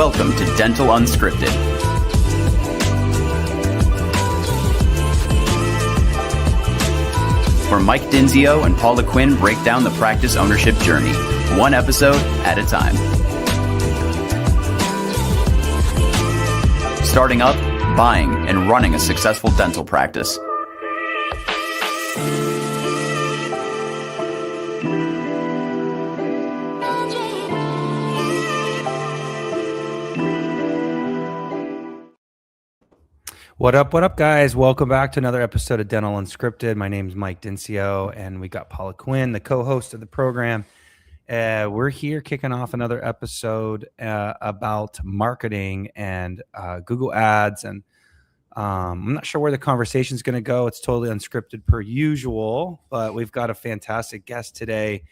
Welcome to Dental Unscripted. Where Mike Dinzio and Paula Quinn break down the practice ownership journey, one episode at a time. Starting up, buying, and running a successful dental practice. What up, guys? Welcome back to another episode of Dental Unscripted. My name is Mike Dinzio, and we got Paula Quinn, the co-host of the program. We're here kicking off another episode about marketing and Google Ads. And I'm not sure where the conversation is going to go. It's totally unscripted per usual, but we've got a fantastic guest today.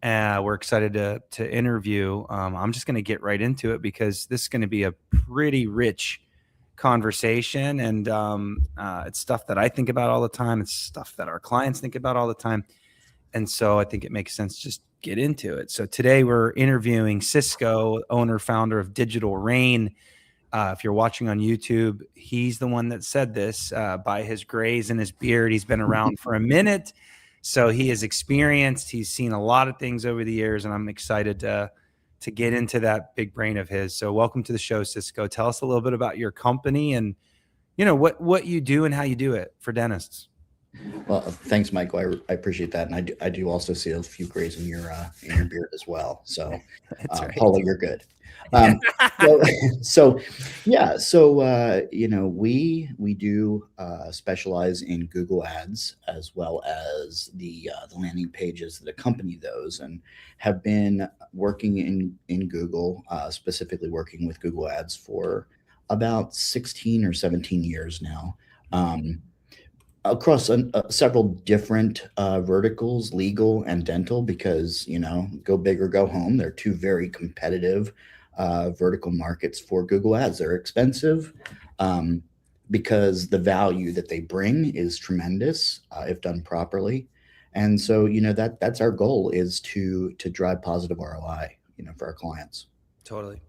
We're excited to interview. I'm just going to get right into it because this is going to be a pretty rich conversation, and it's stuff that I think about all the time. It's stuff that our clients think about all the time, and so I think it makes sense to just get into it. So today we're interviewing Cisco, owner founder of Digital Rain. If you're watching on YouTube, he's the one that said this. By his grays and his beard, he's been around for a minute, so he is experienced. He's seen a lot of things over the years, and I'm excited to get into that big brain of his. So welcome to the show, Cisco. Tell us a little bit about your company and, you know, what you do and how you do it for dentists. Well, thanks, Michael. I appreciate that. And I do also see a few grays in your beard as well. So right. Paula, you're good. We do specialize in Google Ads as well as the landing pages that accompany those, and have been working in Google, specifically working with Google Ads for about 16 or 17 years now, across several different verticals, legal and dental, because, you know, go big or go home. They're two very competitive vertical markets for Google Ads. They're expensive because the value that they bring is tremendous if done properly. And so, you know, that's our goal, is to drive positive ROI, you know, for our clients. Totally.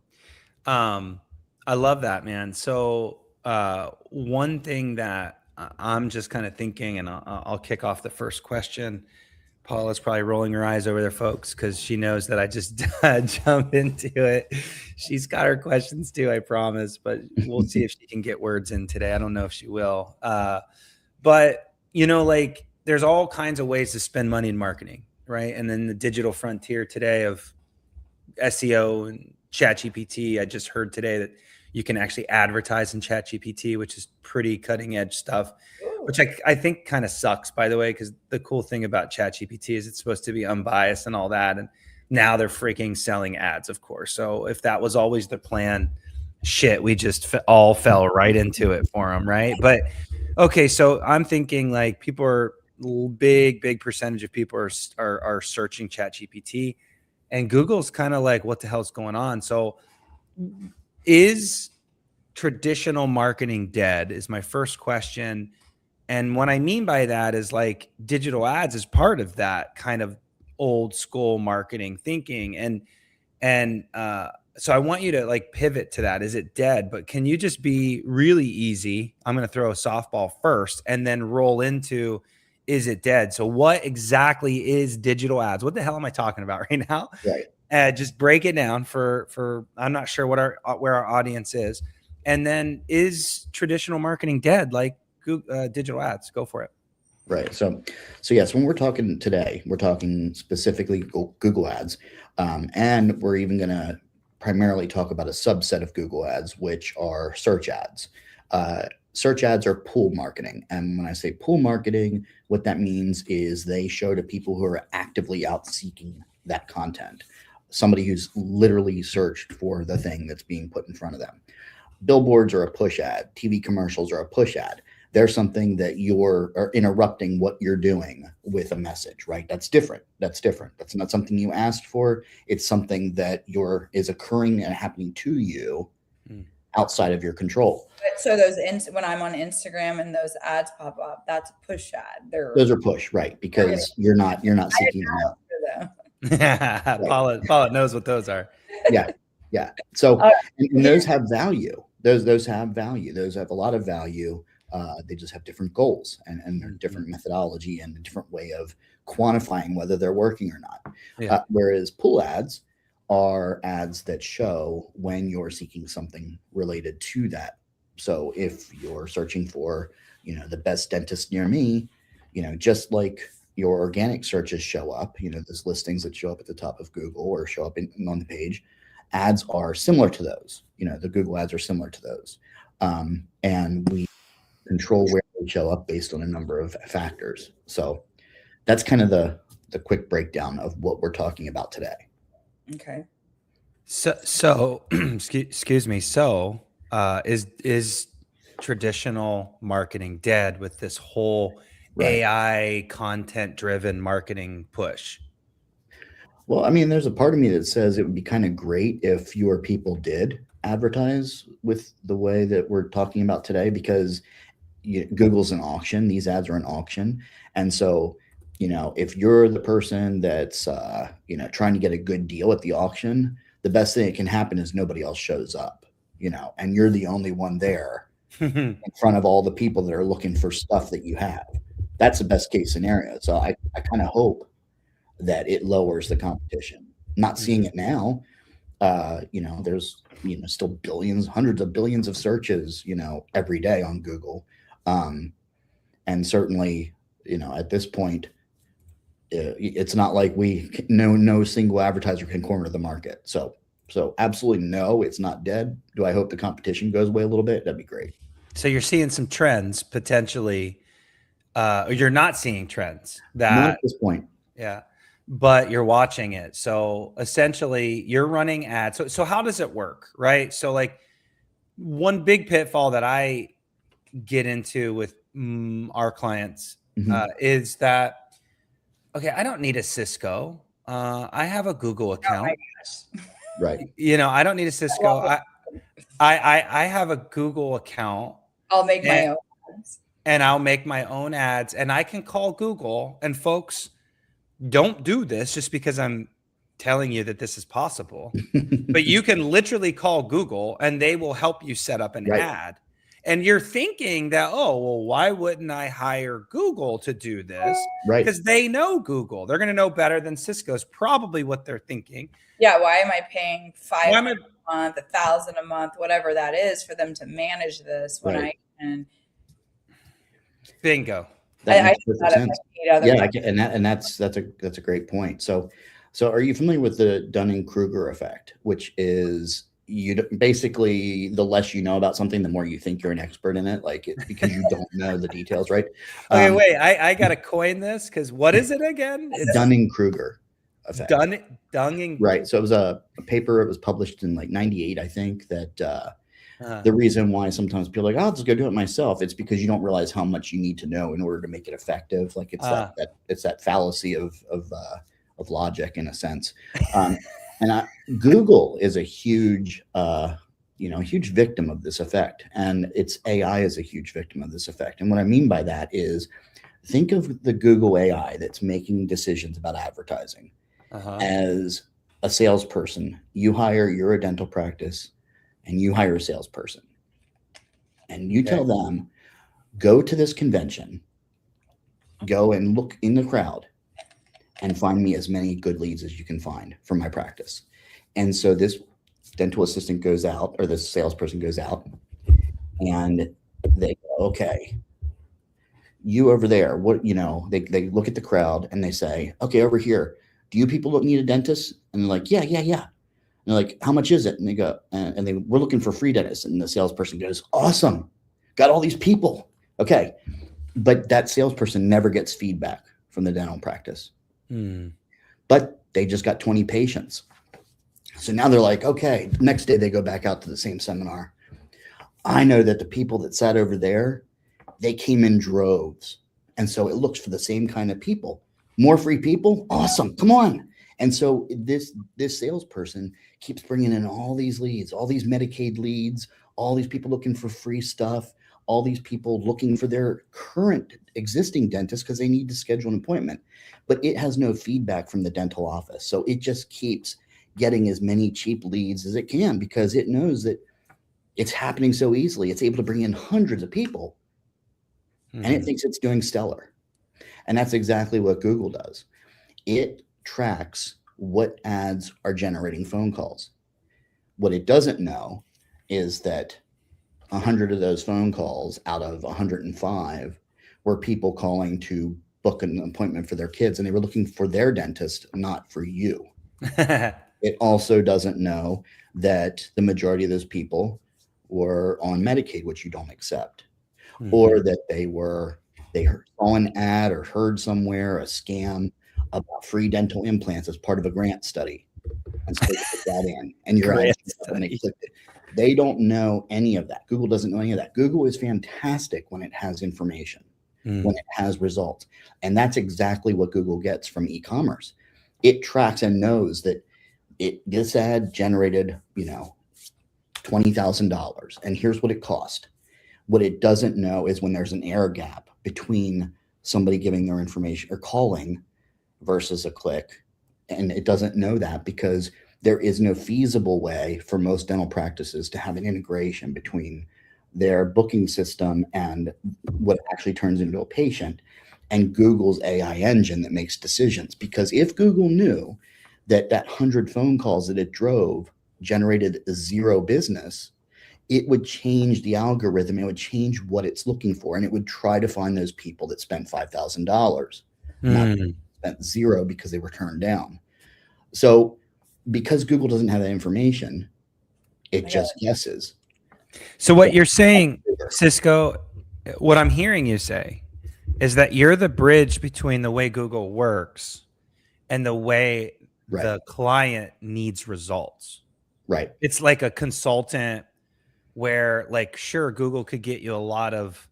I love that, man. So one thing that I'm just kind of thinking, and I'll kick off the first question. Paula's probably rolling her eyes over there, folks, because she knows that I just jump into it. She's got her questions too, I promise, but we'll see if she can get words in today. I don't know if she will. But, you know, like, there's all kinds of ways to spend money in marketing, right? And then the digital frontier today of SEO and ChatGPT. I just heard today that you can actually advertise in ChatGPT, which is pretty cutting edge stuff, which I think kind of sucks, by the way, because the cool thing about ChatGPT is it's supposed to be unbiased and all that. And now they're freaking selling ads, of course. So if that was always the plan, shit, we just all fell right into it for them, right? But okay, so I'm thinking, like, people are big percentage of people are searching ChatGPT, and Google's kind of like, what the hell's going on? So is traditional marketing dead is my first question. And what I mean by that is, like, digital ads is part of that kind of old school marketing thinking. And so I want you to, like, pivot to that. Is it dead? But can you just be really easy? I'm going to throw a softball first and then roll into, is it dead? So what exactly is digital ads? What the hell am I talking about right now? Right. Just break it down for I'm not sure where our audience is. And then, is traditional marketing dead, like digital ads? Go for it. Right. So yes, when we're talking today, we're talking specifically Google Ads. And we're even going to primarily talk about a subset of Google Ads, which are search ads. Search ads are pull marketing. And when I say pull marketing, what that means is they show to people who are actively out seeking that content. Somebody who's literally searched for the thing that's being put in front of them. Billboards are a push ad. TV commercials are a push ad. They're something that are interrupting what you're doing with a message, right? That's different. That's not something you asked for. It's something that is occurring and happening to you outside of your control. So when I'm on Instagram and those ads pop up, that's a push ad. Those are push, right? Because you're not seeking them out. Paula knows what those are. Yeah. Yeah. So, Uh, and those have value. Those have value. Those have a lot of value. They just have different goals and they're different methodology and a different way of quantifying whether they're working or not. Yeah. Whereas pull ads are ads that show when you're seeking something related to that. So if you're searching for, the best dentist near me, just like your organic searches show up, those listings that show up at the top of Google or show up on the page, ads are similar to those. The Google ads are similar to those. And we control where they show up based on a number of factors. So that's kind of the quick breakdown of what we're talking about today. Okay. So excuse me. So is traditional marketing dead with this whole Right. AI content driven marketing push? Well, I mean, there's a part of me that says it would be kind of great if fewer people did advertise with the way that we're talking about today, because Google's an auction. These ads are an auction. And so, if you're the person that's, trying to get a good deal at the auction, the best thing that can happen is nobody else shows up, and you're the only one there in front of all the people that are looking for stuff that you have. That's the best case scenario. So I kind of hope that it lowers the competition. Not seeing it now. There's still billions, hundreds of billions of searches, every day on Google. And certainly, at this point, it's not like no single advertiser can corner the market. So absolutely no, it's not dead. Do I hope the competition goes away a little bit? That'd be great. So you're seeing some trends potentially, or you're not seeing trends Not that, at this point. yeah, but you're watching it. So essentially you're running ads. So how does it work? Right. So like one big pitfall that I get into with our clients is that, okay, I don't need a Cisco. I have a Google account. Oh my gosh. Right. I don't need a Cisco. I have a Google account. I'll make my own ads. And I'll make my own ads, and I can call Google. And folks, don't do this just because I'm telling you that this is possible. But you can literally call Google and they will help you set up an ad. And you're thinking that, oh, well, why wouldn't I hire Google to do this? Right. Because they know Google. They're going to know better than Cisco is probably what they're thinking. Yeah. Why am I paying $500 a month, $1,000 a month, whatever that is, for them to manage this when I can? Bingo. That makes perfect sense. Yeah, and that's a great point. So are you familiar with the Dunning-Kruger effect, which is basically the less you know about something, the more you think you're an expert in it, because you don't know the details, right? Okay, wait, I gotta coin this, because what is it again? It's Dunning-Kruger effect. Dunning. Right. So it was a paper. It was published in 98, I think, that the reason why sometimes people are like, I'll just go do it myself. It's because you don't realize how much you need to know in order to make it effective. Like it's that fallacy of logic in a sense. Google is a huge, huge victim of this effect, and its AI is a huge victim of this effect. And what I mean by that is, think of the Google AI that's making decisions about advertising as a salesperson. You're a dental practice, and you hire a salesperson, and you tell them, go to this convention, go and look in the crowd and find me as many good leads as you can find for my practice. And so this dental assistant goes out, or this salesperson goes out, and they go, okay, you over there, they look at the crowd and they say, okay, over here, do you people need a dentist? And they're like, yeah. And they're like, how much is it? And they go, we're looking for free dentists. And the salesperson goes, awesome, got all these people. Okay. But that salesperson never gets feedback from the dental practice. But they just got 20 patients. So now they're like, okay, next day they go back out to the same seminar. I know that the people that sat over there, they came in droves. And so it looks for the same kind of people. More free people? Awesome. Come on. And so this salesperson keeps bringing in all these leads, all these Medicaid leads, all these people looking for free stuff, all these people looking for their current existing dentist because they need to schedule an appointment. But it has no feedback from the dental office. So it just keeps getting as many cheap leads as it can because it knows that it's happening so easily. It's able to bring in hundreds of people and it thinks it's doing stellar. And that's exactly what Google does. It tracks what ads are generating phone calls. What it doesn't know is that 100 of those phone calls out of 105 were people calling to book an appointment for their kids, and they were looking for their dentist, not for you. It also doesn't know that the majority of those people were on Medicaid, which you don't accept, or that they saw an ad or heard somewhere a scam about free dental implants as part of a grant study, and so they put that in, and your ad when they clicked it. They don't know any of that. Google doesn't know any of that. Google is fantastic when it has information, when it has results, and that's exactly what Google gets from e-commerce. It tracks and knows that this ad generated, $20,000, and here's what it cost. What it doesn't know is when there's an error gap between somebody giving their information or calling versus a click, and it doesn't know that because there is no feasible way for most dental practices to have an integration between their booking system and what actually turns into a patient and Google's AI engine that makes decisions. Because if Google knew that 100 phone calls that it drove generated 0 business, it would change the algorithm. It would change what it's looking for, and it would try to find those people that spent $5,000, not spent 0 because they were turned down. So because Google doesn't have that information, it just guesses. So what you're saying, Cisco, what I'm hearing you say is that you're the bridge between the way Google works and the way the client needs results. Right. It's like a consultant where, like, sure, Google could get you a lot of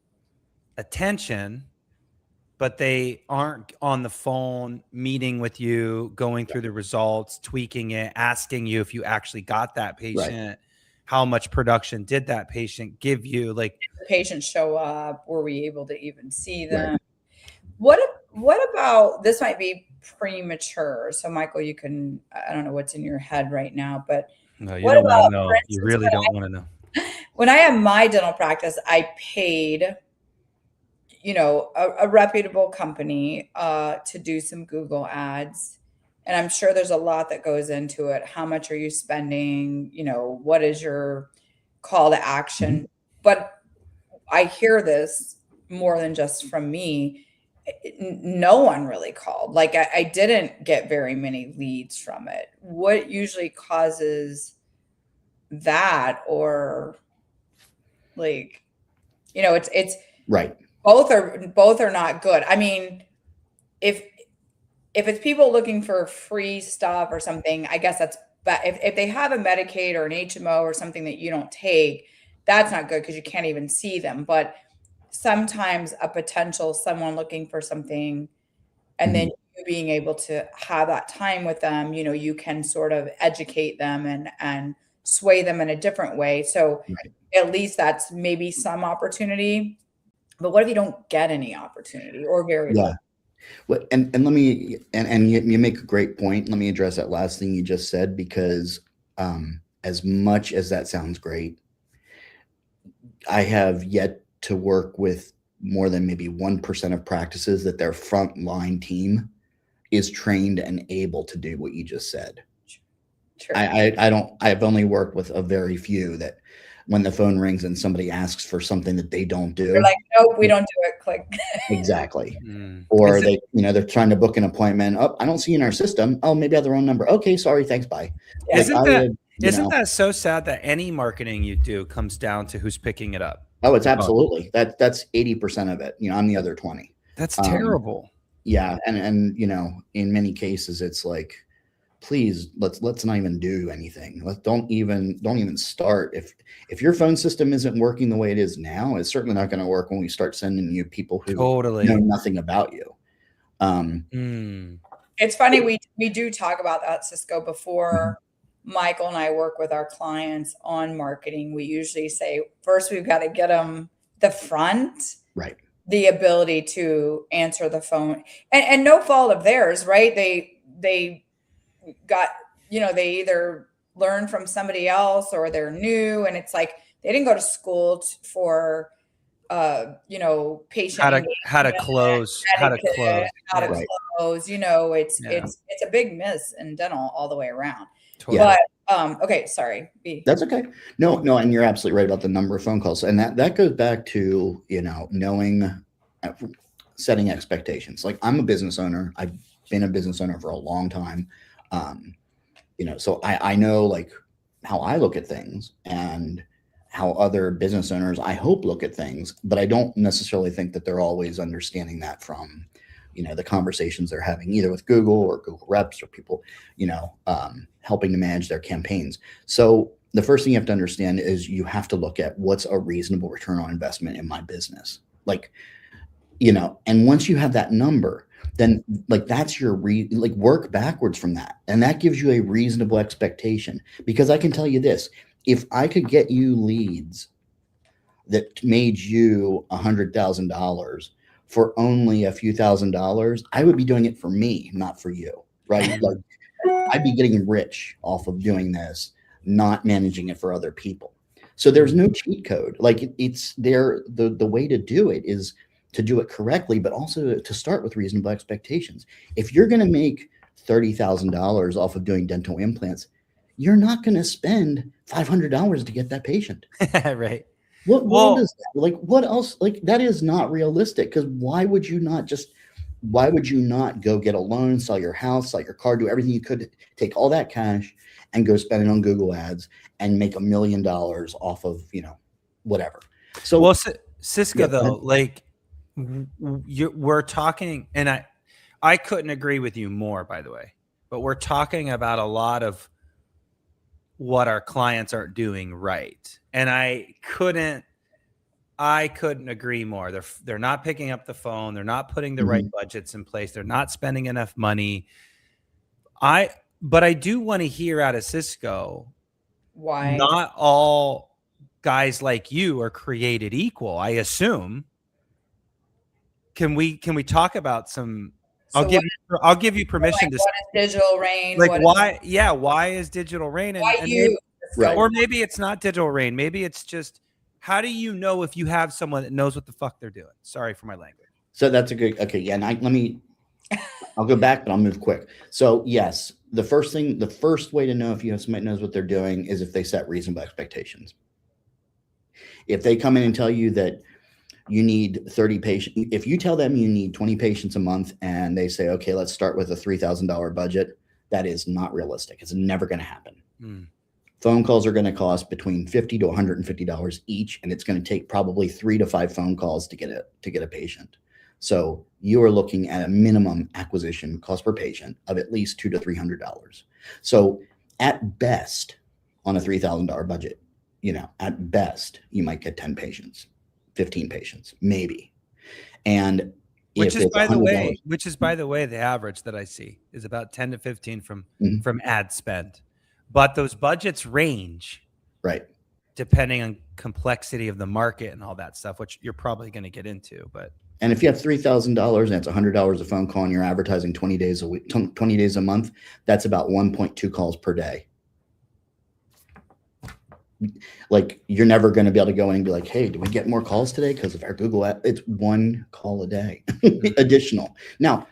attention, but they aren't on the phone meeting with you, going through the results, tweaking it, asking you if you actually got that patient, how much production did that patient give you? Like, did the patients show up? Were we able to even see them? What about, this might be premature. So Michael, you can, I don't know what's in your head right now, but no, you don't want to know. You really don't want to know. When I had my dental practice, I paid, a reputable company to do some Google ads. And I'm sure there's a lot that goes into it. How much are you spending? What is your call to action? But I hear this more than just from me. No one really called. Like I didn't get very many leads from it. What usually causes that? Or like, it's right. Both are not good. I mean, if it's people looking for free stuff or something, I guess that's bad. If they have a Medicaid or an HMO or something that you don't take, that's not good because you can't even see them. But sometimes a potential someone looking for something, and then you being able to have that time with them, you can sort of educate them and sway them in a different way. So at least that's maybe some opportunity. But what if you don't get any opportunity or very little? Well, and let me, and you make a great point. Let me address that last thing you just said, because as much as that sounds great, I have yet to work with more than maybe 1% of practices that their frontline team is trained and able to do what you just said. Sure. I've only worked with a very few that when the phone rings and somebody asks for something that they don't do, they're like, nope, we don't do it. Click. Exactly. Or they're trying to book an appointment. Oh, I don't see you in our system. Oh, maybe I have the wrong number. Okay, sorry, thanks, bye. Yeah. Isn't that so sad that any marketing you do comes down to who's picking it up? Oh, it's absolutely that's 80% of it. I'm the other 20. That's terrible. Yeah, and in many cases, it's like, please let's not even do anything. Don't even start. If your phone system isn't working the way it is now, it's certainly not going to work when we start sending you people who know nothing about you. It's funny, we do talk about that, Cisco. Before Michael and I work with our clients on marketing, we usually say first we've got to get them the front, the ability to answer the phone, and no fault of theirs, right? They got they either learn from somebody else or they're new, and it's like they didn't go to school for patient how to close, how to close, Right. it's a big miss in dental all the way around. Totally. But okay, sorry. That's okay. No, and you're absolutely right about the number of phone calls, and that goes back to knowing, setting expectations. Like, I'm a business owner. I've been a business owner for a long time, so I know like how I look at things and how other business owners, I hope, look at things, but I don't necessarily think that they're always understanding that from, the conversations they're having either with Google or Google reps or people, helping to manage their campaigns. So the first thing you have to understand is you have to look at what's a reasonable return on investment in my business. Like, and once you have that number, then like that's your work backwards from that. And that gives you a reasonable expectation, because I can tell you this, if I could get you leads that made you $100,000 for only a few $1,000s, I would be doing it for me, not for you, right? Like, I'd be getting rich off of doing this, not managing it for other people. So there's no cheat code. Like, it's there. The way to do it is to do it correctly, but also to start with reasonable expectations. If you're going to make $30,000 off of doing dental implants, you're not going to spend $500 to get that patient. Right. What is that? Like, what else? Like, that is not realistic, because why would you not go get a loan, sell your house, sell your car, do everything you could, take all that cash and go spend it on Google ads and make $1 million off of, whatever. So, well, Cisco, though, like, we're talking, and I couldn't agree with you more, by the way, but we're talking about a lot of what our clients aren't doing right. And I couldn't agree more. They're not picking up the phone. They're not putting the right budgets in place. They're not spending enough money. But I do want to hear out of Cisco, why not all guys like you are created equal, I assume. Can we talk about some? So I'll give you permission to. What is digital rain? Like, why? Why is digital rain? Right. Maybe it's not digital rain. Maybe it's just, how do you know if you have someone that knows what the fuck they're doing? Sorry for my language. So that's a good. Okay, yeah. And I'll go back, but I'll move quick. So yes, the first way to know if you have somebody that knows what they're doing is if they set reasonable expectations. If they come in and tell you that you need 30 patients, if you tell them you need 20 patients a month and they say, okay, let's start with a $3,000 budget, that is not realistic. It's never going to happen. Phone calls are going to cost between $50 to $150 each, and it's going to take probably 3 to 5 phone calls to get a patient. So you are looking at a minimum acquisition cost per patient of at least $200 to $300. So at best, on a $3,000 budget, at best, you might get 10 patients. 15 patients, maybe. And which is by the way, the average that I see is about 10 to 15 from ad spend. But those budgets range, right, depending on complexity of the market and all that stuff, which you're probably going to get into. And if you have $3,000 and it's $100 a phone call and you're advertising 20 days a week, 20 days a month, that's about 1.2 calls per day. Like, you're never going to be able to go in and be like, hey, do we get more calls today because of our Google ad? It's 1 call a day additional. Now,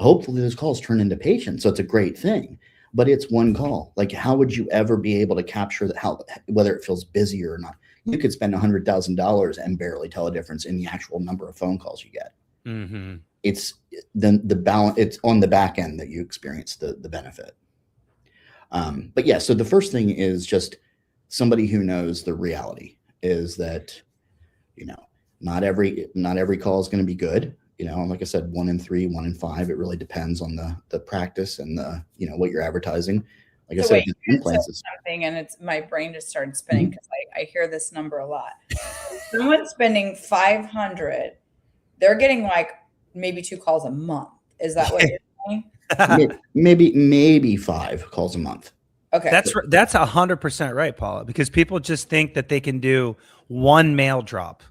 hopefully those calls turn into patients, so it's a great thing, but it's 1 call. Like, how would you ever be able to capture that, whether it feels busy or not? You could spend $100,000 and barely tell a difference in the actual number of phone calls you get. It's then the balance, it's on the back end that you experience the benefit. But yeah, so the first thing is just somebody who knows the reality is that, not every call is going to be good. Like I said, 1 in 3, 1 in 5, it really depends on the practice and what you're advertising. Like I said, implants is something, and my brain just started spinning because I hear this number a lot. Someone's spending $500, they're getting like maybe 2 calls a month. Is that what you're saying? maybe 5 calls a month. Okay. That's 100% right, Paula, because people just think that they can do 1 mail drop,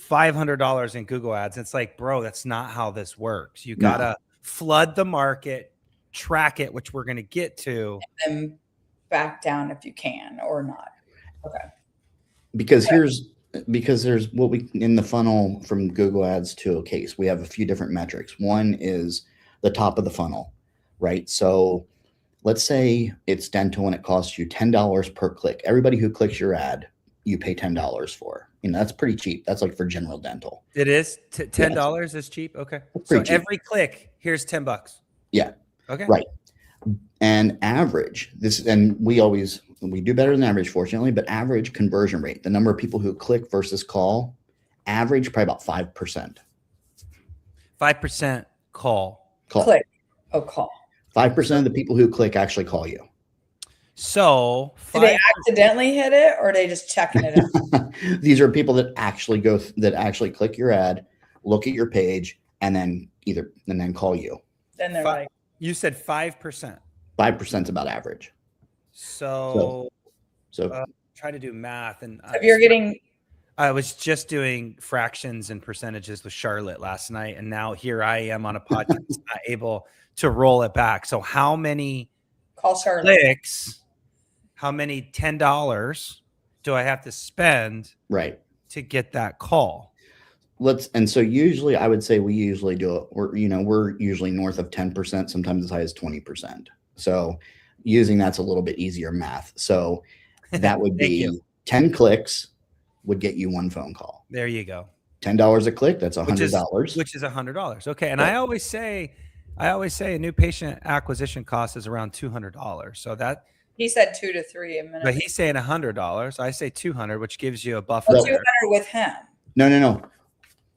$500 in Google ads. It's like, bro, that's not how this works. You got to flood the market, track it, which we're going to get to. And back down if you can or not. Okay. Because there's what we in the funnel from Google Ads to a case. We have a few different metrics. One is the top of the funnel, right? So let's say it's dental and it costs you $10 per click. Everybody who clicks your ad, you pay $10 for. That's pretty cheap. That's like for general dental. It is $10 is cheap. Okay. So cheap. Every click, here's $10. Yeah. Okay. Right. And average and we do better than average, fortunately, but average conversion rate, the number of people who click versus call, average probably about 5%. 5% call. Click. Oh, call. 5% of the people who click actually call you. So do they accidentally hit it, or are they just checking it out? These are people that actually click your ad, look at your page, and then call you. Then they're like, you said 5%. 5% is about average. So So try to do math, and I was just doing fractions and percentages with Charlotte last night, and now here I am on a podcast, not able to roll it back. So how many call Charlotte clicks? How many $10 do I have to spend to get that call? So usually I would say we usually do it. We're usually north of 10%, sometimes as high as 20%. So using that's a little bit easier math. So that would be 10 clicks would get you one phone call. There you go. $10 a click. That's $100. Which is $100. Okay. And I always say a new patient acquisition cost is around $200. So that he said 2 to 3 a minute. But he's saying $100. I say 200, which gives you a buffer. 200 with him. No.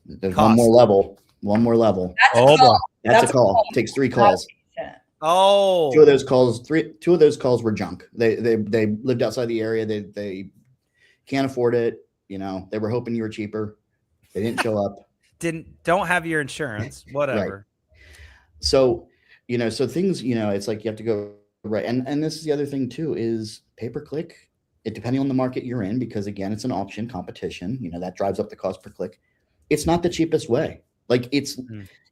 There's one more level. That's a call. That's a call. It takes 3 calls. Oh, two of those calls were junk. They lived outside the area. They can't afford it. They were hoping you were cheaper. They didn't show up. Don't have your insurance, whatever. Right. So, so things, it's like you have to go right. And this is the other thing too, is pay-per-click. It depending on the market you're in, because again, it's an auction competition, that drives up the cost per click. It's not the cheapest way. Like it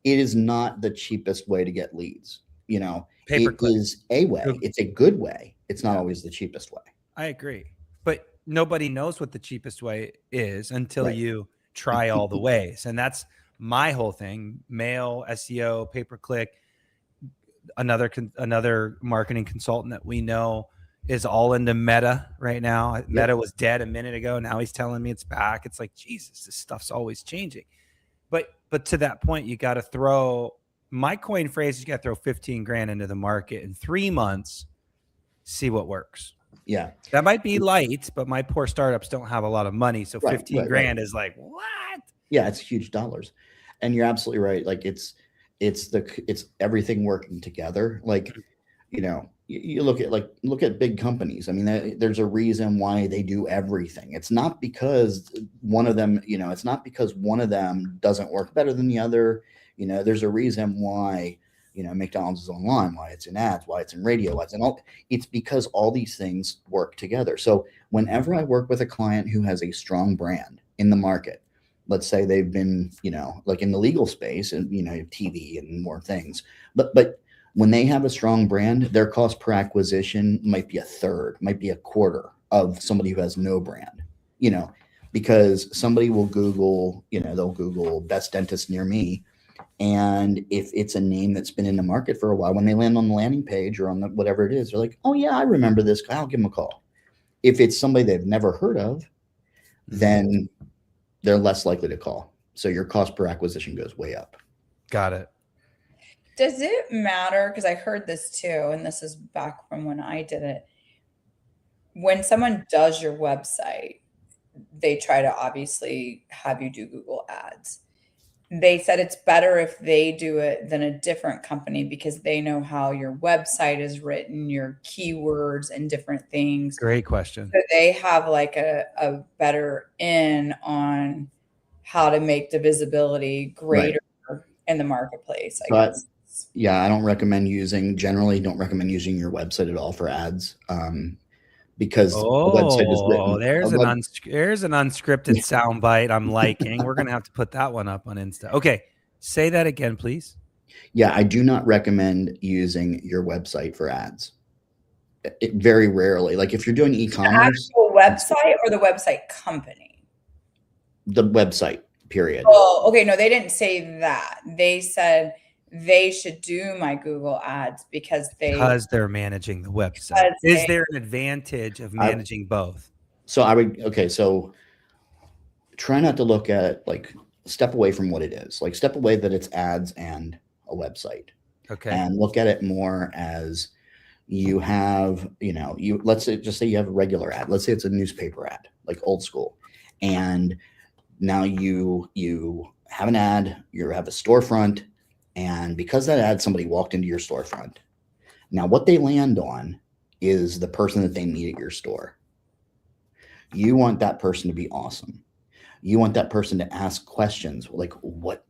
is not the cheapest way to get leads. It is a way. It's a good way. It's not always the cheapest way. I agree. But nobody knows what the cheapest way is until you try all the ways. And that's my whole thing. Mail, SEO, pay-per-click. Another marketing consultant that we know is all into Meta right now. Yep. Meta was dead a minute ago. Now he's telling me it's back. It's like, Jesus, this stuff's always changing. But to that point, you got to throw, my coin phrase, you got to throw 15 grand into the market in 3 months, see what works. Yeah. That might be light, but my poor startups don't have a lot of money. So 15 grand is like, what? Yeah, it's huge dollars. And you're absolutely right. Like it's everything working together. Like, you look at big companies. I mean, there's a reason why they do everything. It's not because one of them, doesn't work better than the other. There's a reason why, McDonald's is online, why it's in ads, why it's in radio, why it's in all. It's because all these things work together. So whenever I work with a client who has a strong brand in the market, let's say they've been, like in the legal space and, TV and more things, but when they have a strong brand, their cost per acquisition might be a third, might be a quarter of somebody who has no brand, because somebody will Google, they'll Google best dentist near me. And if it's a name that's been in the market for a while, when they land on the landing page or on whatever it is, they're like, oh yeah, I remember this guy. I'll give him a call. If it's somebody they've never heard of, then they're less likely to call. So your cost per acquisition goes way up. Got it. Does it matter? Because I heard this too, and this is back from when I did it. When someone does your website, they try to obviously have you do Google Ads. They said it's better if they do it than a different company because they know how your website is written, your keywords and different things. Great question. So they have like a better in on how to make the visibility greater in the marketplace. I guess. Yeah, I don't recommend using your website at all for ads. Because the website is written. There's an unscripted soundbite I'm liking. We're gonna have to put that one up on Insta. Okay, say that again, please. Yeah, I do not recommend using your website for ads. Very rarely. Like if you're doing The e-commerce, actual website or the website company? the website, period. Oh, okay. No, they didn't say that. They said they should do my Google ads because they're managing the website. Is there an advantage of managing both? So so try not to look at like step away from what it is. Like step away that it's ads and a website. Okay. And look at it more as you have, let's say you have a regular ad. Let's say it's a newspaper ad, like old school. And now you have an ad, you have a storefront, and because that ad, somebody walked into your storefront. Now what they land on is the person that they meet at your store. You want that person to be awesome. You want that person to ask questions like, what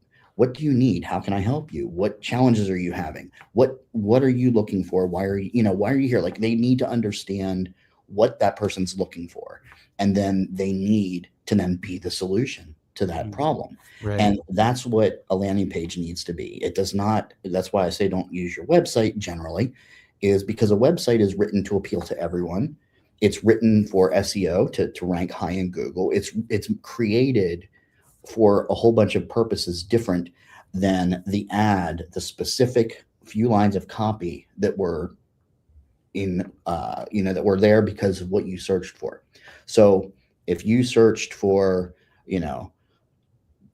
do you need? How can I help you? What challenges are you having? What are you looking for? Why are you here? Like they need to understand what that person's looking for. And then they need to then be the solution to that problem. Right. And that's what a landing page needs to be. It does not, that's why I say don't use your website generally, is because a website is written to appeal to everyone. It's written for SEO to rank high in Google. It's created for a whole bunch of purposes different than the ad, the specific few lines of copy that were that were there because of what you searched for. So if you searched for,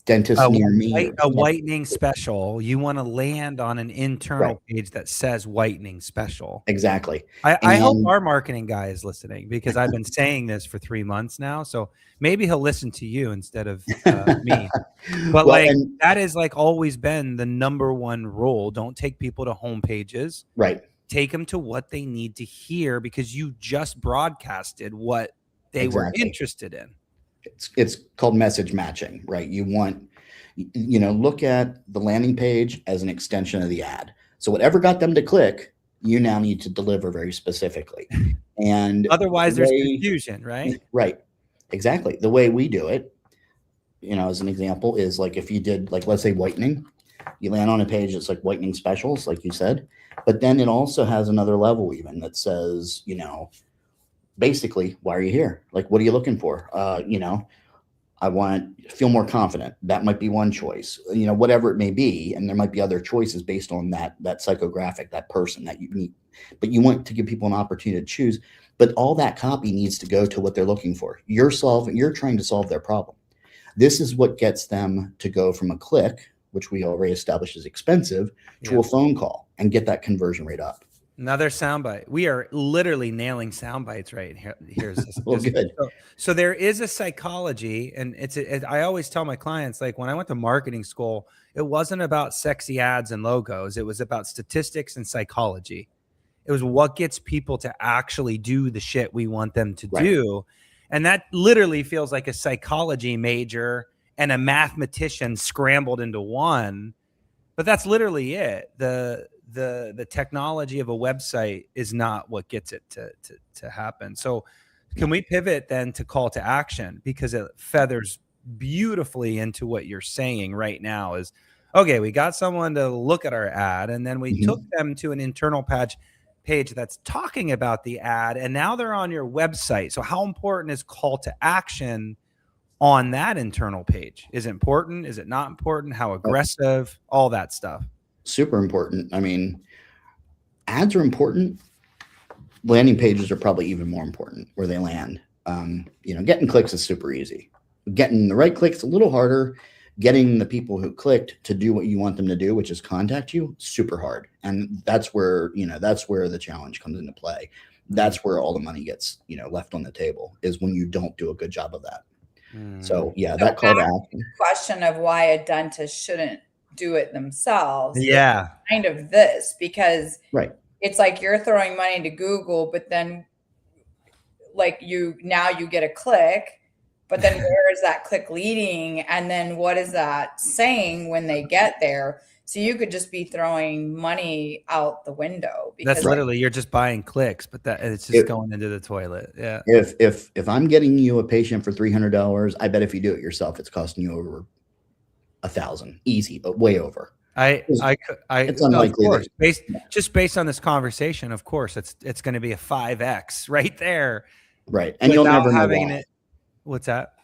dentist near me, a whitening special, you want to land on an internal page that says whitening special. Exactly. I hope our marketing guy is listening because I've been saying this for 3 months now. So maybe he'll listen to you instead of me. But that has always been the number one rule. Don't take people to home pages. Right. Take them to what they need to hear because you just broadcasted what they were interested in. It's called message matching, right? You want, look at the landing page as an extension of the ad. So whatever got them to click, you now need to deliver very specifically. And otherwise there's confusion, right? Right. Exactly. The way we do it, as an example is like, if you did let's say whitening, you land on a page that's like whitening specials, like you said, but then it also has another level even that says, basically, why are you here? Like, what are you looking for? I want to feel more confident. That might be one choice, whatever it may be. And there might be other choices based on that psychographic, that person that you need, but you want to give people an opportunity to choose. But all that copy needs to go to what they're looking for. You're trying to solve their problem. This is what gets them to go from a click, which we already established is expensive, to a phone call and get that conversion rate up. Another soundbite. We are literally nailing soundbites right here. Here's well, good. So there is a psychology, and I always tell my clients, like when I went to marketing school, it wasn't about sexy ads and logos. It was about statistics and psychology. It was what gets people to actually do the shit we want them to do. And that literally feels like a psychology major and a mathematician scrambled into one. But that's literally it. The technology of a website is not what gets it to happen. So can we pivot then to call to action, because it feathers beautifully into what you're saying right now is, okay, we got someone to look at our ad and then we took them to an internal page that's talking about the ad, and now they're on your website. So how important is call to action on that internal page? Is it important? Is it not important? How aggressive? All that stuff. Super important. I mean, ads are important. Landing pages are probably even more important where they land. Getting clicks is super easy. Getting the right clicks a little harder. Getting the people who clicked to do what you want them to do, which is contact you, super hard. And that's where the challenge comes into play. That's where all the money gets, left on the table, is when you don't do a good job of that. So that call to action. Question of why a dentist shouldn't do it themselves. Yeah. Kind of this, because it's like you're throwing money to Google, but then you get a click, but then where is that click leading? And then what is that saying when they get there? So you could just be throwing money out the window. That's literally, you're just buying clicks, but it's just going into the toilet. Yeah. If I'm getting you a patient for $300, I bet if you do it yourself, it's costing you over $1,000, easy, but way over. It's no, of unlikely course, that based on this conversation, of course, it's going to be a 5x right there. right. And you'll never know having why. it. What's that?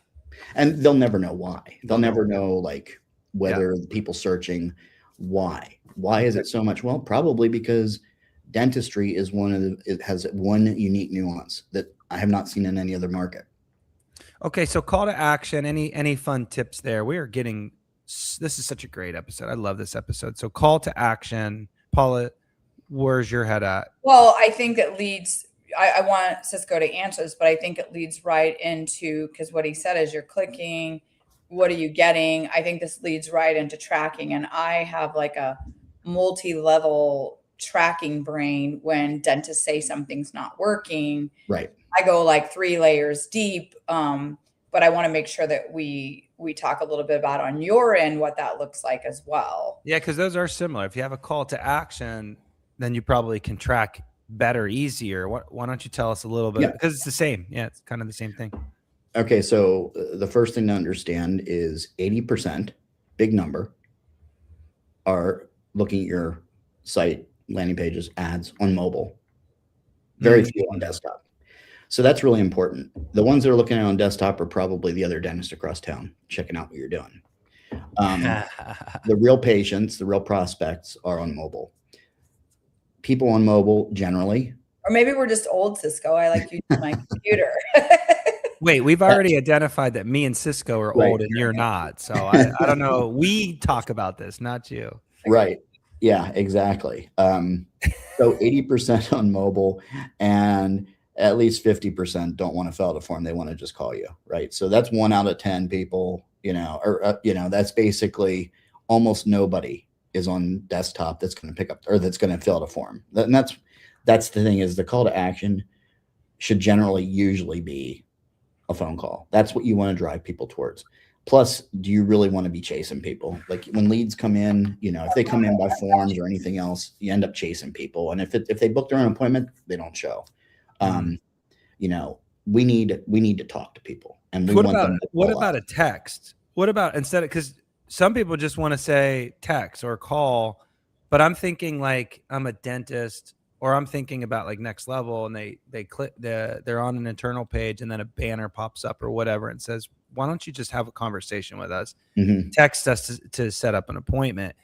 And they'll never know why. They'll never know like Yeah. whether the people searching why. Why is it so much? Well, probably because dentistry is it has one unique nuance that I have not seen in any other market. Okay, so call to action. Any fun tips there? We are getting. This is such a great episode. I love this episode. So call to action, Paula. Where's your head at? Well, I think it leads. I want Cisco to answer this, but I think it leads right into, because what he said is you're clicking. What are you getting? I think this leads right into tracking, and I have like a multi-level tracking brain. When dentists say something's not working, Right. I go like 3 layers deep. But I want to make sure that we talk a little bit about on your end what that looks like as well. Yeah, because those are similar. If you have a call to action, then you probably can track better, easier. Why don't you tell us a little bit? Yeah. Because it's the same. Yeah, it's kind of the same thing. Okay, so the first thing to understand is 80%, big number, are looking at your site, landing pages, ads on mobile. Very few on desktop. So that's really important. The ones that are looking at it on desktop are probably the other dentist across town checking out what you're doing. The real patients, the real prospects are on mobile. People on mobile generally. Or maybe we're just old, Cisco. I like using my computer. Wait, we've already identified that me and Cisco are Right. old and you're not. So I don't know. We talk about this, not you. Right. Yeah, exactly. So 80% on mobile, and at least 50% don't want to fill out a form. They want to just call you. Right. So that's 1 out of 10 people, that's basically almost nobody is on desktop that's going to pick up or that's going to fill out a form. And that's the thing, is the call to action should usually be a phone call. That's what you want to drive people towards. Plus, do you really want to be chasing people? Like when leads come in, if they come in by forms or anything else, you end up chasing people. And if they book their own appointment, they don't show. We need to talk to people. And we want them to what about a text? What about instead of, because some people just want to say text or call, but I'm thinking like I'm a dentist, or I'm thinking about like Next Level, and they click they're on an internal page, and then a banner pops up or whatever and says, why don't you just have a conversation with us? Mm-hmm. Text us to set up an appointment.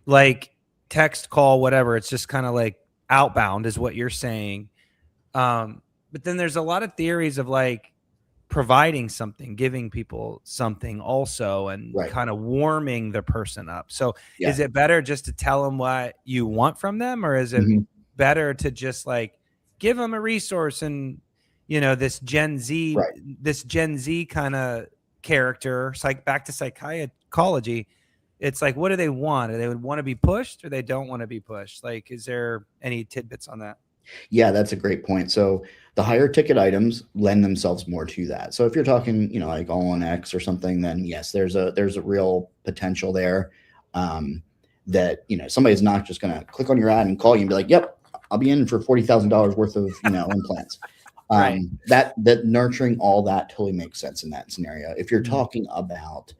Like text, call, whatever. It's just kind of like outbound is what you're saying. But then there's a lot of theories of like providing something, giving people something also, and kind of warming the person up. So is it better just to tell them what you want from them, or is it better to just like give them a resource? And this Gen Z kind of character, back to psychology. It's like, what do they want? Do they would want to be pushed, or they don't want to be pushed? Like, is there any tidbits on that? Yeah, that's a great point. So the higher ticket items lend themselves more to that. So if you're talking, like all on X or something, then yes, there's a real potential there, that, somebody's not just going to click on your ad and call you and be like, yep, I'll be in for $40,000 worth of, implants. That nurturing all that totally makes sense in that scenario. If you're talking about,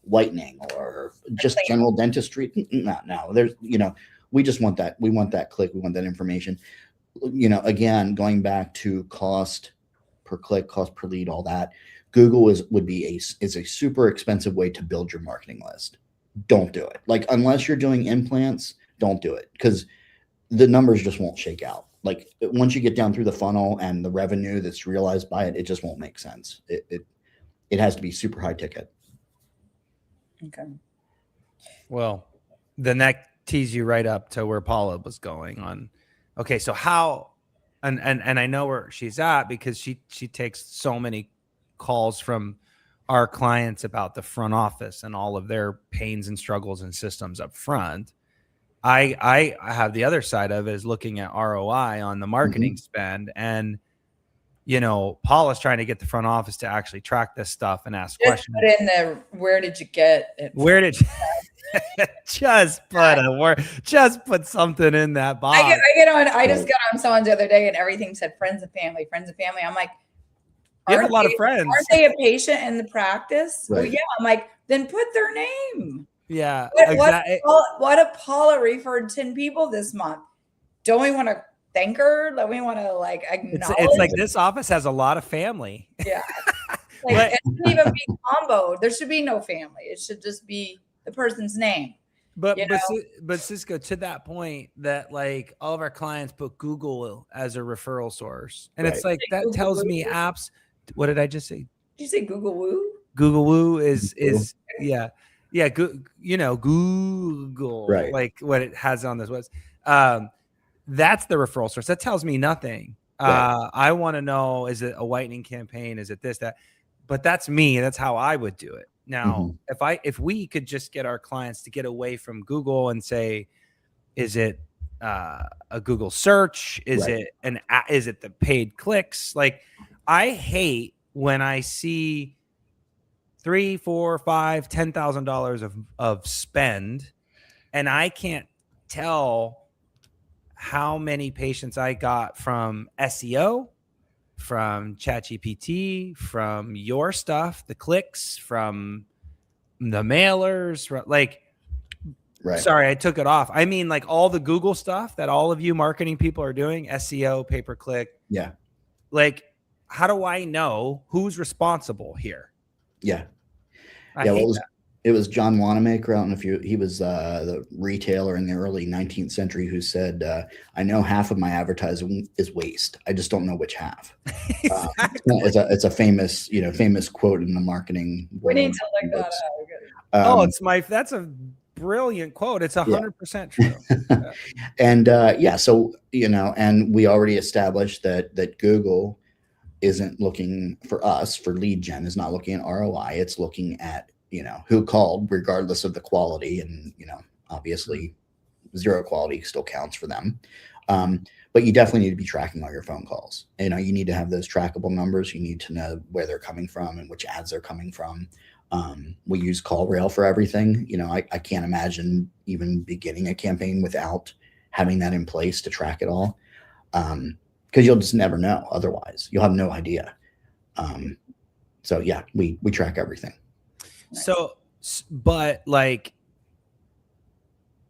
whitening or just general dentistry, no, there's, we just want that. We want that click. We want that information. Again, going back to cost per click, cost per lead, all that. Google is a super expensive way to build your marketing list. Don't do it. Like, unless you're doing implants, don't do it, because the numbers just won't shake out. Like, once you get down through the funnel and the revenue that's realized by it, it just won't make sense. It has to be super high ticket. Okay. Well, then that tees you right up to where Paula was going on. Okay, so how, and I know where she's at, because she takes so many calls from our clients about the front office and all of their pains and struggles and systems up front. I have the other side of it, is looking at ROI on the marketing spend, and Paula's trying to get the front office to actually track this stuff and ask questions. Put in where did you get it? Where did you just put something in that box? I just got on someone the other day, and everything said friends and family. I'm like, you have a lot of friends. Aren't they a patient in the practice? Right. Well, yeah. I'm like, then put their name. Yeah, What, exactly. what if Paula referred 10 people this month? Don't we want to thank her? Don't we want to like acknowledge? It's like this office has a lot of family. Yeah. Like it shouldn't even be combo. There should be no family. It should just be the person's name. But Cisco, to that point, that like all of our clients put Google as a referral source, and it's like that tells me apps. What did I just say? Did you say Google Woo? Google Woo is yeah. Google, Right. like what it has on this was. That's the referral source. That tells me nothing. Right. I want to know, is it a whitening campaign? Is it this, that? But that's me. That's how I would do it. Now, if we could just get our clients to get away from Google and say, is it a Google search? Is it the paid clicks? Like, I hate when I see $3,000, $4,000, $5,000, $10,000 of spend, and I can't tell how many patients I got from SEO, from ChatGPT, from your stuff, the clicks, from the mailers, like, sorry, I took it off. I mean, like all the Google stuff that all of you marketing people are doing, SEO, pay-per-click. Yeah. Like, how do I know who's responsible here? Yeah. I hate that. It was John Wanamaker. I don't know if he was the retailer in the early 19th century who said, I know half of my advertising is waste. I just don't know which half. Exactly. It's a famous, famous quote in the marketing world. We need to look that up. That's a brilliant quote. It's 100% true. And so, and we already established that Google isn't looking for us for lead gen, is not looking at ROI. It's looking at, who called, regardless of the quality. And, obviously zero quality still counts for them. But you definitely need to be tracking all your phone calls. You need to have those trackable numbers. You need to know where they're coming from and which ads they're coming from. We use CallRail for everything. I can't imagine even beginning a campaign without having that in place to track it all. Because you'll just never know. Otherwise, you'll have no idea. So yeah, we track everything. So, but like,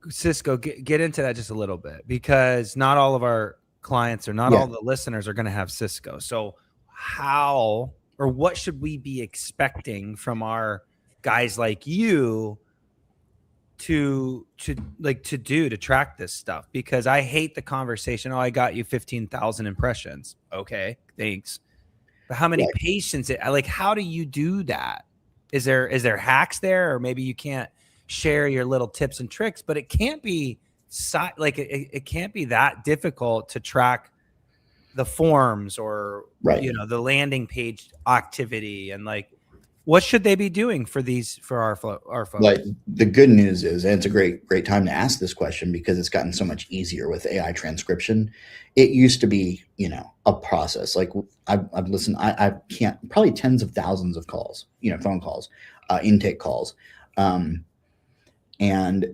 Cisco, get into that just a little bit, because not all of our clients or not all the listeners are going to have Cisco. So how, or what should we be expecting from our guys like you to track this stuff? Because I hate the conversation. Oh, I got you 15,000 impressions. Okay, thanks. But how many patients? Like, how do you do that? Is there hacks there, or maybe you can't share your little tips and tricks? But it can't be it can't be that difficult to track the forms or the landing page activity, and like, what should they be doing for our folks? Like, the good news is, and it's a great time to ask this question, because it's gotten so much easier with AI transcription. It used to be, a process. Like, I've listened, I can't, probably tens of thousands of calls, phone calls, intake calls. And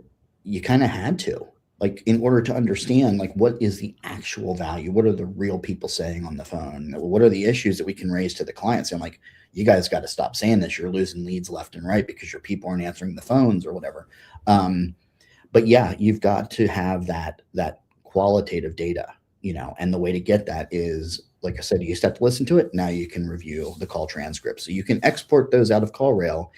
you kind of had to, like, in order to understand, like, what is the actual value? What are the real people saying on the phone? What are the issues that we can raise to the clients? And like, you guys got to stop saying this. You're losing leads left and right because your people aren't answering the phones or whatever. But yeah, you've got to have that qualitative data, and the way to get that is, like I said, you just have to listen to it. Now you can review the call transcripts. So you can export those out of CallRail,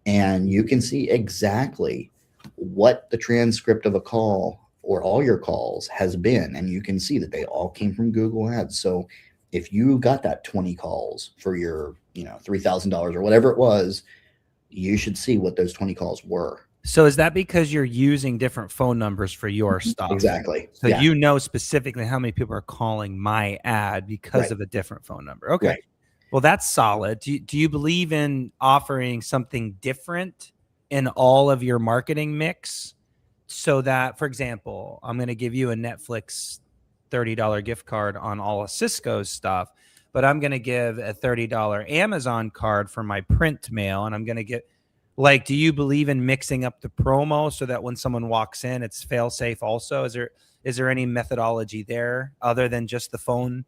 and you can see exactly what the transcript of a call or all your calls has been. And you can see that they all came from Google Ads. So if you got that 20 calls for your, $3,000 or whatever it was, you should see what those 20 calls were. So is that because you're using different phone numbers for your stuff? Exactly. So you know specifically how many people are calling my ad because of a different phone number. Okay. Right. Well, that's solid. Do you believe in offering something different in all of your marketing mix, so that, for example, I'm going to give you a Netflix $30 gift card on all of Cisco's stuff, but I'm going to give a $30 Amazon card for my print mail, and I'm going to get, like, do you believe in mixing up the promo so that when someone walks in, it's fail safe also? Is there any methodology there other than just the phone?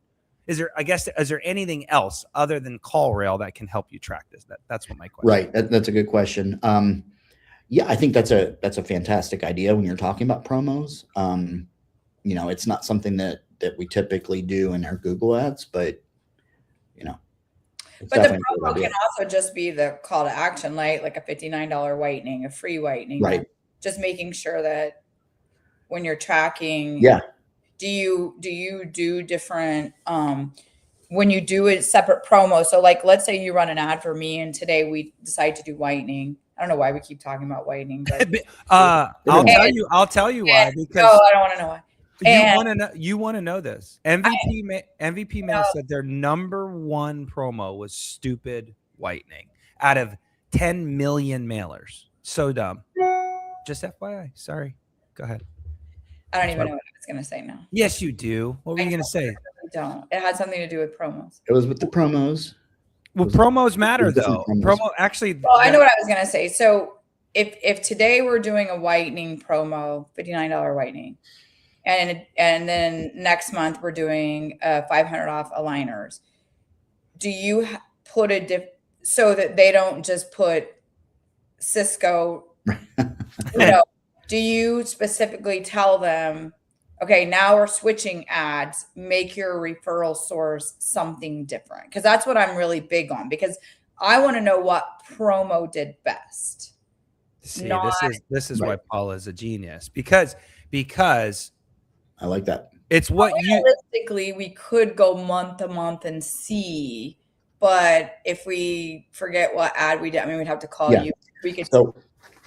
Is there anything else other than CallRail that can help you track this? That's what my question is. Right. That's a good question. Yeah, I think that's a fantastic idea when you're talking about promos. It's not something that we typically do in our Google ads, but it's But the definitely a good promo idea. can also just be the call to action, like a $59 whitening, a free whitening. Right. Just making sure that when you're tracking, Yeah. do you do different when you do a separate promo? So like, let's say you run an ad for me and today we decide to do whitening. I don't know why we keep talking about whitening, but I'll tell you why, because no, I don't want to know why. you want to know this. MVP Mail said their number one promo was stupid whitening out of 10 million mailers. So dumb. Just FYI. Sorry. Go ahead. I don't even know what I was going to say now. Yes, you do. What were you going to say? I don't. It had something to do with promos. It was with the promos. Well, promos matter though. Promos. Promo actually. Well, I know what I was going to say. So if today we're doing a whitening promo, $59 whitening, and then next month we're doing 500 off aligners, do you put so that they don't just put Cisco, do you specifically tell them, okay, now we're switching ads, make your referral source something different? Because that's what I'm really big on, because I want to know what promo did best. See, this is why Paula is a genius, because I like that. It's what realistically we could go month to month and see, but if we forget what ad we did, we'd have to call you. We could.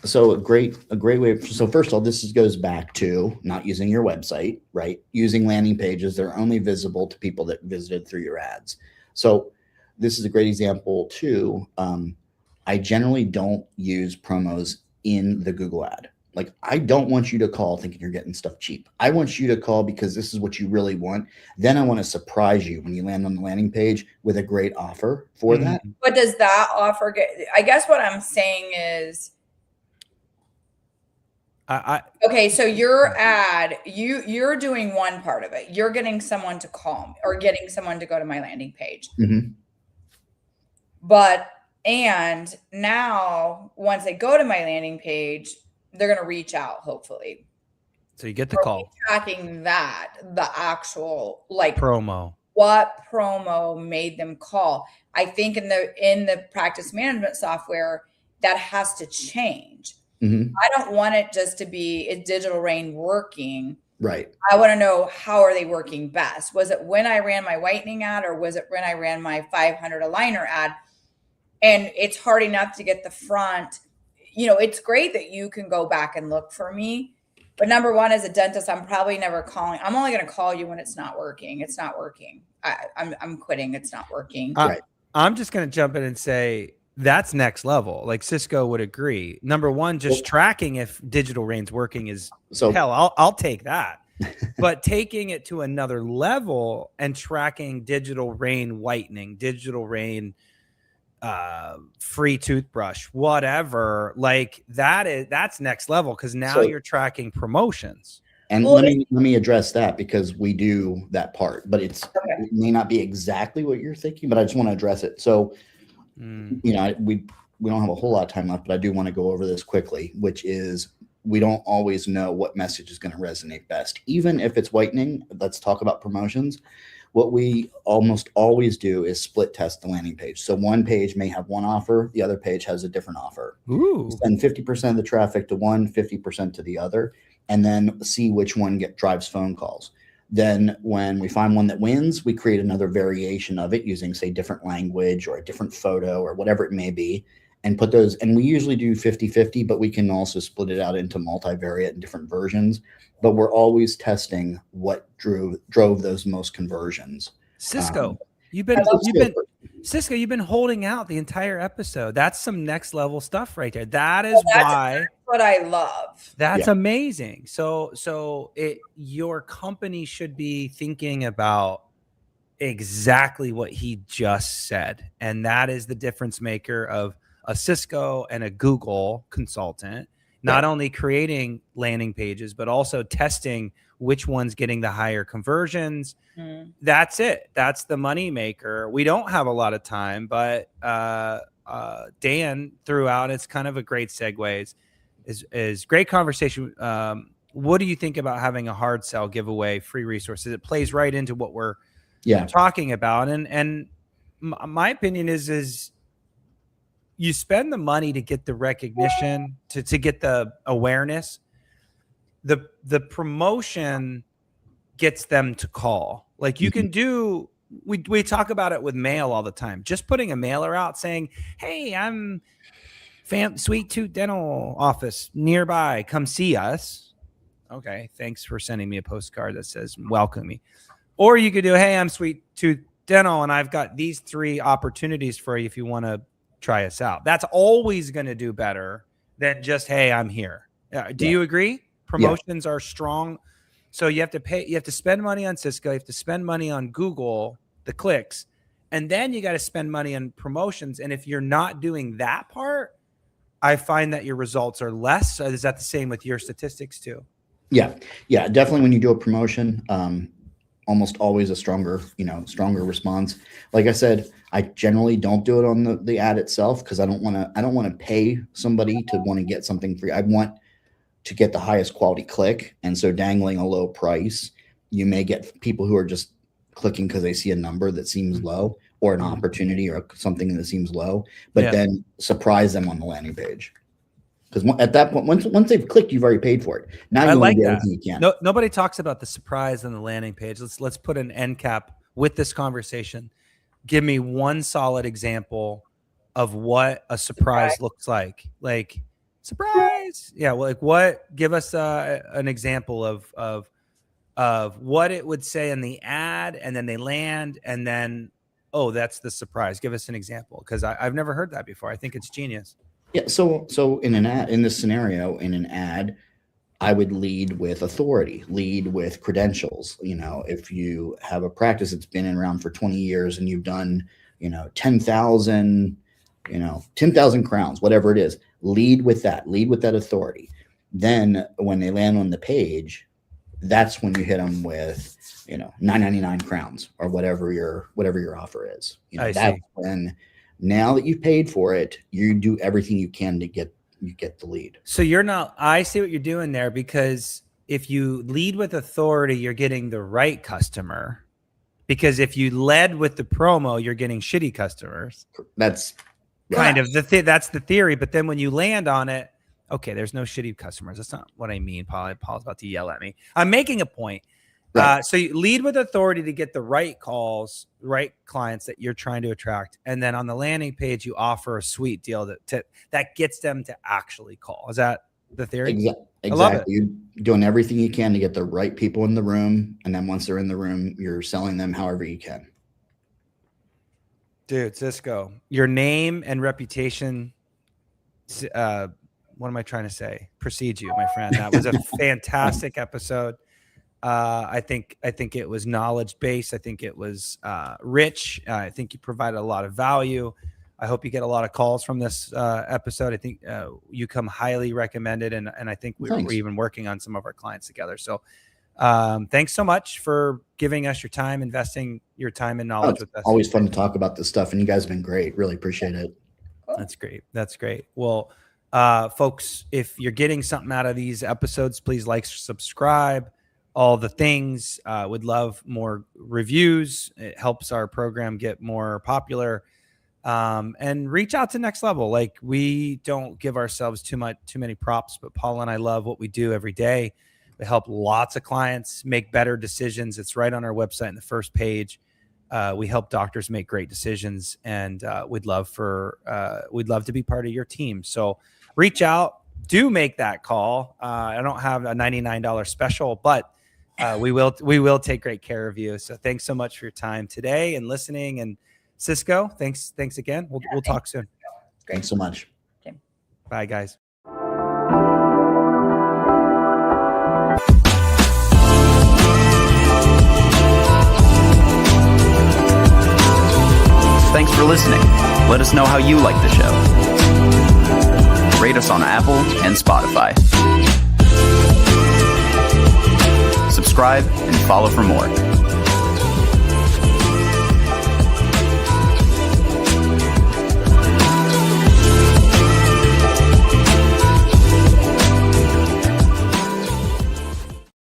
So a great way. So first of all, this goes back to not using your website, right? Using landing pages. They're only visible to people that visited through your ads. So this is a great example too. I generally don't use promos in the Google ad. Like, I don't want you to call thinking you're getting stuff cheap. I want you to call because this is what you really want. Then I want to surprise you when you land on the landing page with a great offer for that. But does that offer I guess what I'm saying is, okay, so your ad, you're doing one part of it. You're getting someone to call me or getting someone to go to my landing page. Mm-hmm. And now once they go to my landing page, they're going to reach out, hopefully. So you get the call. Tracking that, the actual promo. What promo made them call? I think in the practice management software, that has to change. Mm-hmm. I don't want it just to be, is Digital Rain working? Right. I want to know, how are they working best? Was it when I ran my whitening ad, or was it when I ran my 500 aligner ad? And it's hard enough to get the front. It's great that you can go back and look for me. But number one, as a dentist, I'm probably never calling. I'm only going to call you when it's not working. It's not working. I'm quitting. It's not working. Right. I'm just going to jump in and say that's next level. Like Cisco would agree. Number one, just tracking if Digital Rain's working is hell. I'll take that. But taking it to another level and tracking Digital Rain whitening, Digital Rain free toothbrush, whatever, like that's next level, because now you're tracking promotions. And let me address that, because we do that part, but it may not be exactly what you're thinking, but I just want to address it. So we don't have a whole lot of time left, but I do want to go over this quickly, which is, we don't always know what message is going to resonate best. Even if it's whitening, let's talk about promotions. What we almost always do is split test the landing page. So one page may have one offer, the other page has a different offer. Ooh. Send 50% of the traffic to one, 50% to the other, and then see which one drives phone calls. Then when we find one that wins, we create another variation of it using, say, different language or a different photo or whatever it may be, and put those. And we usually do 50-50, but we can also split it out into multivariate and different versions. But we're always testing what drove those most conversions. Cisco, you've been holding out the entire episode. That's some next level stuff right there. That's what I love. That's amazing. So your company should be thinking about exactly what he just said, and that is the difference maker of a Cisco and a Google consultant. Not only creating landing pages, but also testing which one's getting the higher conversions. That's it. That's the money maker. We don't have a lot of time, but Dan threw out, it's kind of a great segue. is great conversation. What do you think about having a hard sell, giveaway, free resources? It plays right into what we're talking about. And my opinion is you spend the money to get the recognition, to get the awareness. The promotion gets them to call. Like you can do, we talk about it with mail all the time. Just putting a mailer out saying, hey, I'm Sweet Tooth Dental Office nearby. Come see us. Okay, thanks for sending me a postcard that says welcome me. Or you could do, hey, I'm Sweet Tooth Dental, and I've got these 3 opportunities for you if you want to try us out. That's always going to do better than just, hey, I'm here. Do you agree? Promotions are strong. So you have to pay, you have to spend money on Cisco, you have to spend money on Google, the clicks, and then you got to spend money on promotions. And if you're not doing that part, I find that your results are less. Is that the same with your statistics too? Yeah, definitely. When you do a promotion, almost always a stronger response. Like I said, I generally don't do it on the ad itself because I don't want to pay somebody to want to get something free. I want to get the highest quality click. And so dangling a low price, you may get people who are just clicking because they see a number that seems low or an opportunity or something that seems low, but then surprise them on the landing page. Because at that point, once they've clicked, you've already paid for it. Now you want to do everything you can. No, nobody talks about the surprise on the landing page. Let's put an end cap with this conversation. Give me one solid example of what a surprise looks like. Like surprise, give us an example of what it would say in the ad, and then they land, and then that's the surprise. Give us an example, because I've never heard that before. I think it's genius. Yeah. So in this scenario, in an ad, I would lead with authority, lead with credentials. If you have a practice that's been around for 20 years and you've done, 10,000 crowns, whatever it is, lead with that authority. Then when they land on the page, that's when you hit them with, 999 crowns or whatever your offer is. That's when, now that you've paid for it, you do everything you can to get the lead. So I see what you're doing there, because if you lead with authority, you're getting the right customer, because if you led with the promo, you're getting shitty customers. That's kind of that's the theory. But then when you land on it, okay, there's no shitty customers. That's not what I mean. Paul's about to yell at me. I'm making a point. Right. So you lead with authority to get the right calls, right clients that you're trying to attract. And then on the landing page, you offer a sweet deal that gets them to actually call. Is that the theory? Exactly. I love it. You're doing everything you can to get the right people in the room. And then once they're in the room, you're selling them however you can. Dude, Cisco, your name and reputation, what am I trying to say? Precedes you, my friend. That was a fantastic episode. I think it was knowledge-based. I think it was rich. I think you provided a lot of value. I hope you get a lot of calls from this episode. I think you come highly recommended, and I think we're even working on some of our clients together. So thanks so much for giving us your time, investing your time and knowledge with us. Always fun to talk about this stuff, and you guys have been great. Really appreciate it. That's great. Well, folks, if you're getting something out of these episodes, please like, subscribe, all the things. Would love more reviews. It helps our program get more popular. And reach out to Next Level. Like, we don't give ourselves too many props, but Paul and I love what we do every day. We help lots of clients make better decisions. It's right on our website in the first page. We help doctors make great decisions, and we'd love to be part of your team. So reach out, do make that call. I don't have a $99 special, but we will take great care of you. So thanks so much for your time today and listening. And Cisco, thanks again. We'll talk soon. Thanks so much. Okay. Bye, guys. Thanks for listening. Let us know how you like the show. Rate us on Apple and Spotify. Subscribe and follow for more.